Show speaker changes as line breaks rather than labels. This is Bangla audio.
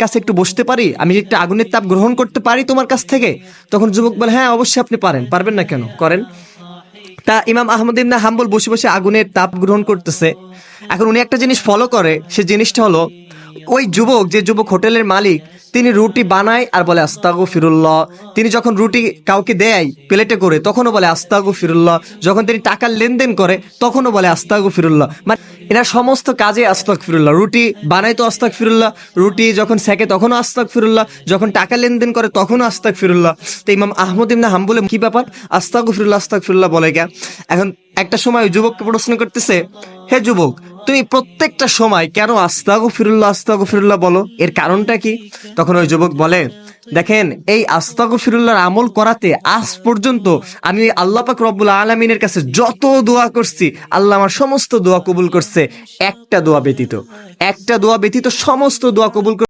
কাছে একটু বসতে পারি, আমি একটু আগুনের তাপ গ্রহণ করতে পারি তোমার কাছ থেকে? তখন যুবক বলে, হ্যাঁ অবশ্যই আপনি পারেন। পারবেন না কেন, করেন। তা ইমাম আহমদ ইবনে হাম্বল বসে বসে আগুনের তাপ গ্রহণ করতেছে। এখন উনি একটা জিনিস ফলো করে, সে জিনিসটা হলো, ওই যুবক, যে যুবক হোটেলের মালিক, তিনি রুটি বানায় আর বলে আস্তাগফিরুল্লাহ। তিনি যখন রুটি কাউকে দেয় প্লেটে করে, তখনও বলে আস্তাগফিরুল্লাহ। যখন তিনি টাকার লেনদেন করে, তখনও বলে আস্তাগফিরুল্লাহ। মানে এরা সমস্ত কাজে আস্তাগফিরুল্লাহ। রুটি বানায় তো আস্তাগফিরুল্লাহ, রুটি যখন সেকে তখনও আস্তাগফিরুল্লাহ, যখন টাকা লেনদেন করে তখনও আস্তাগফিরুল্লাহ। তো ইমাম আহমদ ইবনে হাম্বল কি ব্যাপার, আস্তাগফিরুল্লাহ আস্তাগফিরুল্লাহ বলে কে? এখন একটা সময় ওই যুবককে প্রশ্ন করতেছে, হে যুবক, তুমি প্রত্যেকটা সময় কেন আস্তাগফিরুল্লাহ আস্তাগফিরুল্লাহ বলো, এর কারণটা কি? তখন ওই যুবক বলে, দেখেন, এই আস্তাগফিরুল্লাহর আমল করাতে আজ পর্যন্ত আমি আল্লাহ পাক রব্বুল আলামিনের কাছে যত দোয়া করছি, আল্লাহ আমার সমস্ত দোয়া কবুল করছে, একটা দোয়া ব্যতীত সমস্ত দোয়া কবুল